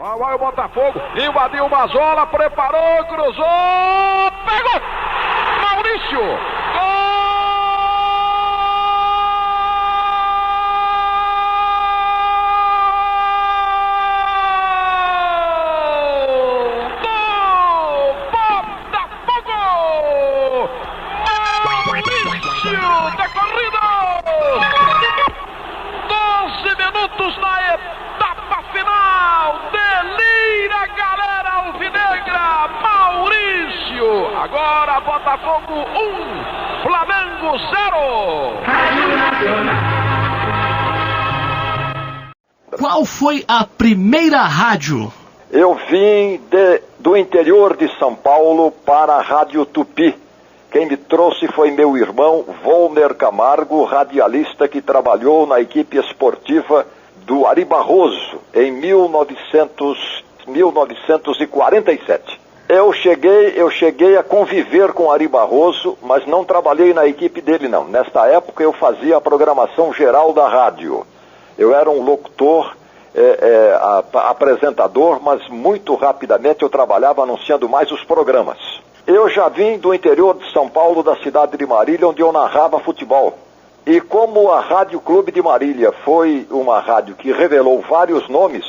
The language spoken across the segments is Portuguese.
Vai o Botafogo, invadiu uma zona, preparou, cruzou, pegou! Maurício! Gol! Da corrida! 12 minutos na etapa final! Delira a galera alvinegra! Maurício! Agora Botafogo 1, Flamengo 0! Qual foi a primeira rádio? Eu vim do interior de São Paulo para a Rádio Tupi. Quem me trouxe foi meu irmão Volner Camargo, radialista que trabalhou na equipe esportiva do Ari Barroso em 1947. Eu cheguei a conviver com Ari Barroso, mas não trabalhei na equipe dele não. Nesta época eu fazia a programação geral da rádio. Eu era um locutor, apresentador, mas muito rapidamente eu trabalhava anunciando mais os programas. Eu já vim do interior de São Paulo, da cidade de Marília, onde eu narrava futebol. E como a Rádio Clube de Marília foi uma rádio que revelou vários nomes,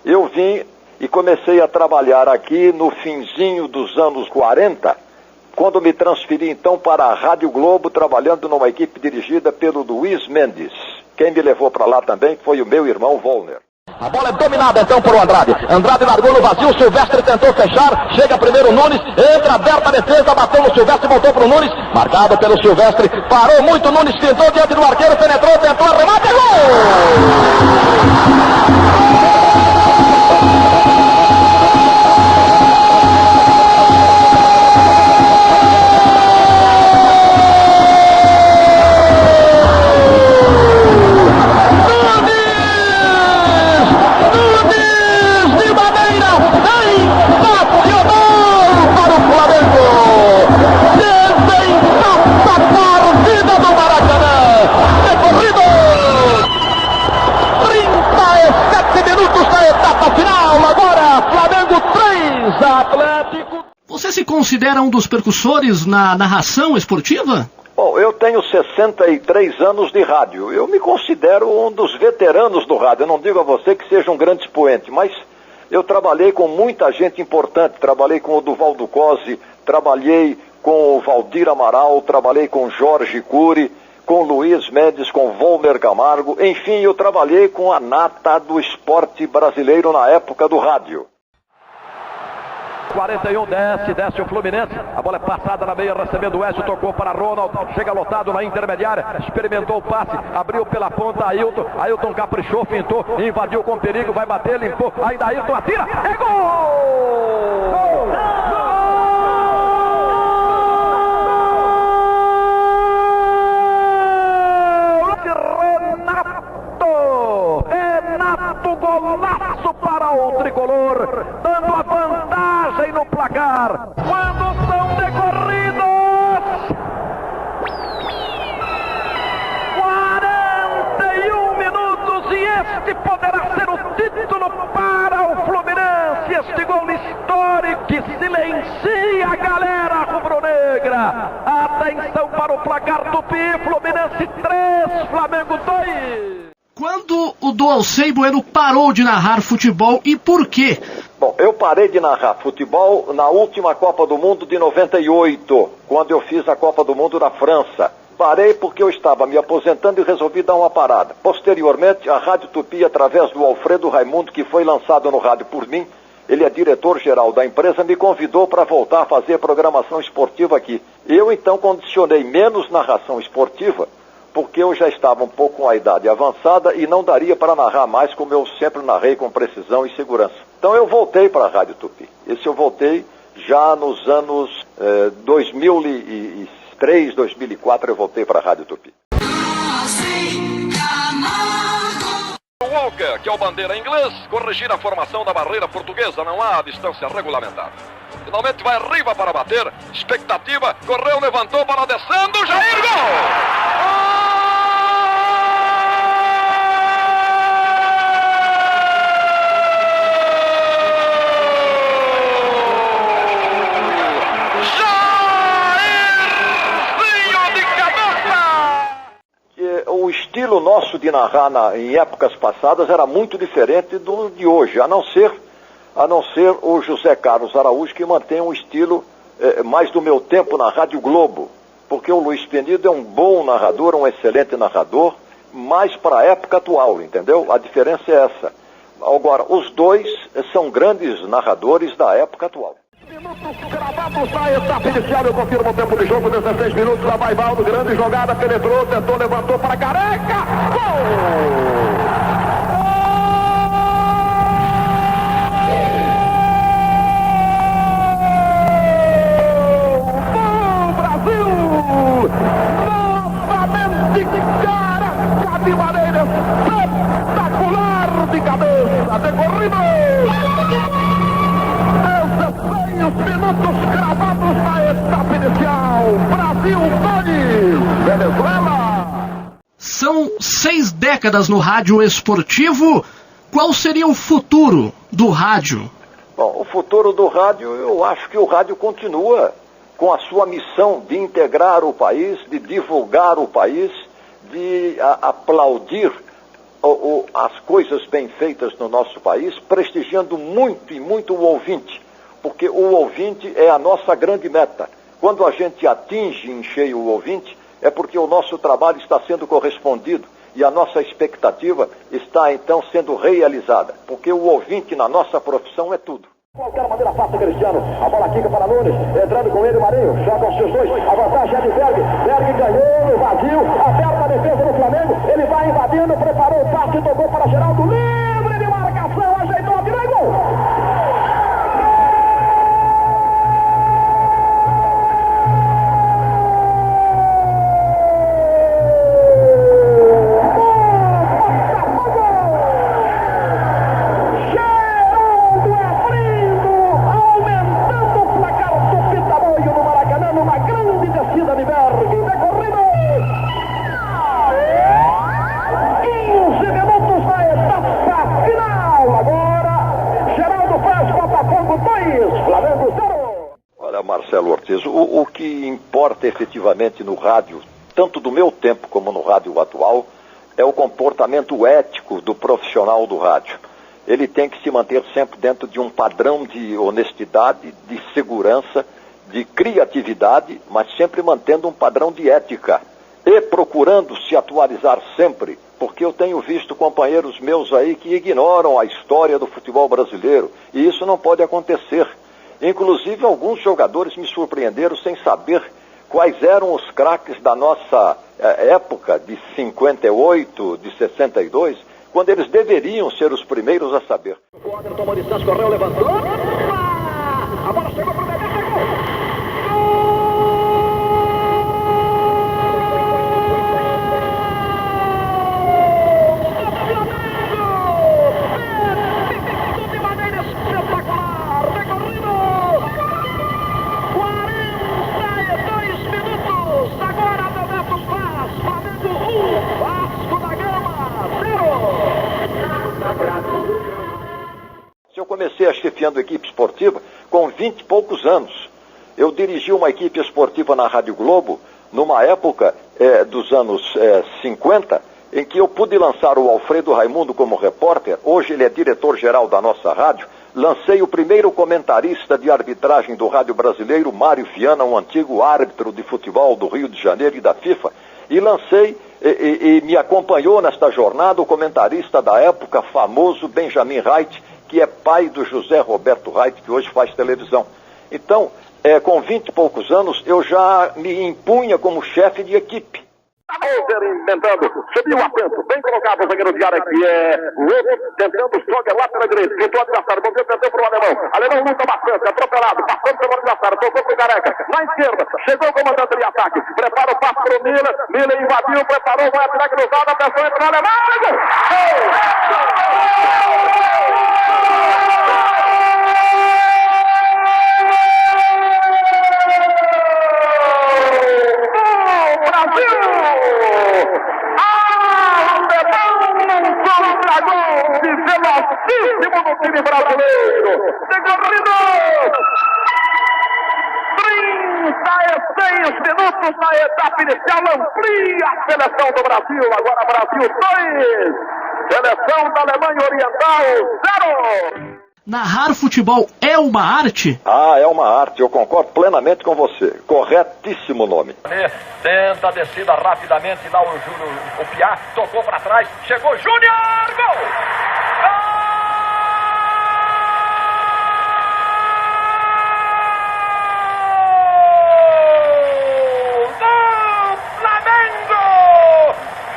eu vim e comecei a trabalhar aqui no finzinho dos anos 40, quando me transferi então para a Rádio Globo, trabalhando numa equipe dirigida pelo Luiz Mendes. Quem me levou para lá também foi o meu irmão Volner. A bola é dominada então por Andrade. Andrade largou no vazio, Silvestre tentou fechar, chega primeiro Nunes, entra aberta a defesa, bateu no Silvestre, voltou pro Nunes, marcado pelo Silvestre, parou muito, Nunes tentou diante do arqueiro, penetrou, tentou, arremate, gol! Atlético. Você se considera um dos percussores na narração esportiva? Bom, eu tenho 63 anos de rádio. Eu me considero um dos veteranos do rádio. Eu não digo a você que seja um grande expoente, mas eu trabalhei com muita gente importante. Trabalhei com o Duvaldo Cosi, trabalhei com o Valdir Amaral, trabalhei com Jorge Cury, com Luiz Mendes, com Volner Camargo. Enfim, eu trabalhei com a nata do esporte brasileiro na época do rádio. 41, desce o Fluminense, a bola é passada na meia, recebendo o Écio, tocou para Ronald, chega lotado na intermediária, experimentou o passe, abriu pela ponta Ailton caprichou, fintou, invadiu com perigo, vai bater, limpou, ainda Ailton atira, é gol! Gol! Renato, golaço para o tricolor, dando a vantagem no placar, quando são decorridos 41 minutos e este poderá ser o título para o Fluminense, este gol histórico que silencia a galera rubro-negra. Atenção para o placar Tupi, Fluminense 3, Flamengo 2. Quando o Dualcey Bueno parou de narrar futebol e por quê? Bom, eu parei de narrar futebol na última Copa do Mundo de 98, quando eu fiz a Copa do Mundo na França. Parei porque eu estava me aposentando e resolvi dar uma parada. Posteriormente, a Rádio Tupi, através do Alfredo Raimundo, que foi lançado no rádio por mim, ele é diretor-geral da empresa, me convidou para voltar a fazer programação esportiva aqui. Eu, então, condicionei menos narração esportiva, porque eu já estava um pouco com a idade avançada e não daria para narrar mais como eu sempre narrei, com precisão e segurança. Então eu voltei para a Rádio Tupi. Esse eu voltei já nos anos 2003, 2004, eu voltei para a Rádio Tupi. Walker, que é o bandeira inglês, corrigir a formação da barreira portuguesa, não há distância regulamentar. Finalmente vai Riva para bater, expectativa, correu, levantou, bola descendo, Jair, gol! estilo nosso de narrar em épocas passadas era muito diferente do de hoje, a não ser o José Carlos Araújo, que mantém um estilo mais do meu tempo na Rádio Globo, porque o Luiz Penido é um bom narrador, um excelente narrador, mais para a época atual, entendeu? A diferença é essa. Agora, os dois são grandes narradores da época atual. Minutos cravados na etapa inicial, eu confirmo o tempo de jogo, 16 minutos, lá vai Valdo, grande jogada, penetrou, tentou, levantou para Careca, gol! Novamente, Caraca de maneira espetacular de cabeça, decorrido! 16 minutos cravados na etapa inicial. Brasil 2, Venezuela. São 6 décadas no rádio esportivo. Qual seria o futuro do rádio? Bom, o futuro do rádio, eu acho que o rádio continua com a sua missão de integrar o país, de divulgar o país, de aplaudir as coisas bem feitas no nosso país, prestigiando muito e muito o ouvinte, porque o ouvinte é a nossa grande meta. Quando a gente atinge em cheio o ouvinte, é porque o nosso trabalho está sendo correspondido e a nossa expectativa está então sendo realizada, porque o ouvinte na nossa profissão é tudo. Qualquer maneira passa Cristiano, a bola quica para Nunes, entrando com ele Marinho, joga os seus dois, a vantagem é de Berg ganhou no vazio, aperta a defesa do Flamengo, ele vai invadindo, preparou o passe, tocou para Geraldo, livre de marcação, ajeitou a tira e gol! Marcelo Ortiz, o que importa efetivamente no rádio, tanto do meu tempo como no rádio atual, é o comportamento ético do profissional do rádio. Ele tem que se manter sempre dentro de um padrão de honestidade, de segurança, de criatividade, mas sempre mantendo um padrão de ética e procurando se atualizar sempre, porque eu tenho visto companheiros meus aí que ignoram a história do futebol brasileiro, e isso não pode acontecer. Inclusive, alguns jogadores me surpreenderam sem saber quais eram os craques da nossa época, de 58, de 62, quando eles deveriam ser os primeiros a saber. O Adler tomou distância, correu, levantou. A bola chegou para o Bebeto, gol! Eu comecei chefiando equipe esportiva com 20 e poucos anos. Eu dirigi uma equipe esportiva na Rádio Globo, numa época dos anos 50, em que eu pude lançar o Alfredo Raimundo como repórter. Hoje ele é diretor-geral da nossa rádio. Lancei o primeiro comentarista de arbitragem do rádio brasileiro, Mário Viana, um antigo árbitro de futebol do Rio de Janeiro e da FIFA. E lancei e me acompanhou nesta jornada o comentarista da época, famoso Benjamin Wright, que é pai do José Roberto Wright, que hoje faz televisão. Então, com 20 e poucos anos, eu já me impunha como chefe de equipe. Moser inventando, subiu atento, bem colocado o zagueiro de área que é o outro, tentando, joga lá pela direita, pintou o adversário, bom tempo, tentou para o alemão luta bastante, atropelado, passando pelo adversário, tocou para o Careca, na esquerda, chegou o comandante de ataque, prepara o passo para o Miller invadiu, preparou, vai atirar cruzada, atenção, entra o alemão, gol! Velocíssimo do time brasileiro, decorrido 36 minutos na etapa inicial, amplia a seleção do Brasil. Agora Brasil 2, seleção da Alemanha Oriental 0. Narrar futebol é uma arte? Ah, é uma arte, eu concordo plenamente com você. Corretíssimo nome. Tenta a descida rapidamente, lá o Júlio, o Piá, tocou para trás, chegou Júnior, gol! Do Flamengo!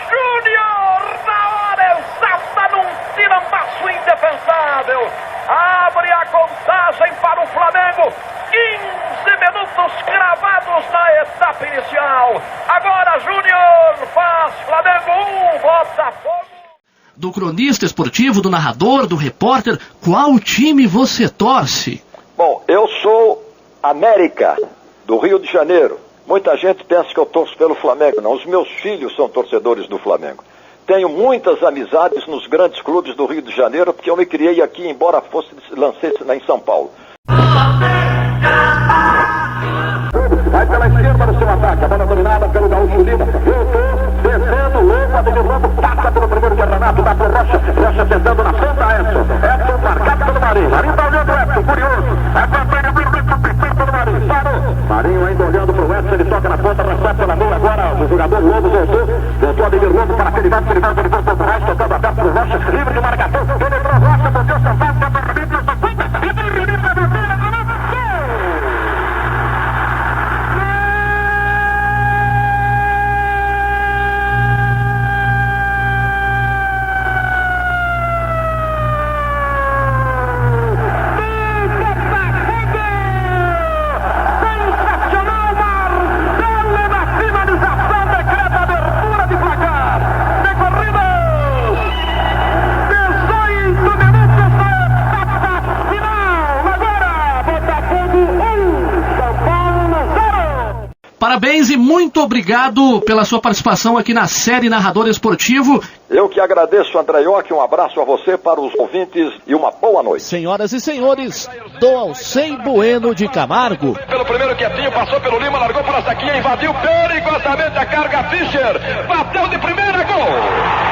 Júnior, na hora exata, num tirambaço indefensável. Abre a contagem para o Flamengo. 15 minutos cravados na etapa inicial. Agora Júnior faz Flamengo 1, Botafogo. Do cronista esportivo, do narrador, do repórter, qual time você torce? Bom, eu sou América, do Rio de Janeiro. Muita gente pensa que eu torço pelo Flamengo. Não, os meus filhos são torcedores do Flamengo. Tenho muitas amizades nos grandes clubes do Rio de Janeiro, porque eu me criei aqui, embora lancei em São Paulo. Vai pela esquerda no seu ataque, a bola dominada pelo Gaúcho Lima. Descendo, louco, Ademir Lobo, passa pelo primeiro que é Renato, dá pro Rocha. Rocha tentando na ponta, Edson marcado pelo Marinho. Marinho tá olhando o Edson, curioso. Pelo Marinho, parou. Marinho ainda olhando pro Edson, ele toca na ponta, recebe pela mão agora. O jogador Lobo voltou Ademir Lobo para aquele lado, ele voltou pro Rocha, tocando aberto pro Rocha, livre de marcação. Penetrou Rocha, bateu sentado, dá para Parabéns e muito obrigado pela sua participação aqui na série Narrador Esportivo. Eu que agradeço, Andreiotti, um abraço a você, para os ouvintes e uma boa noite. Senhoras e senhores, do Alcei Bueno de Camargo. Pelo primeiro quietinho, passou pelo Lima, largou para a saquinha, invadiu perigosamente a carga Fischer, bateu de primeira, gol!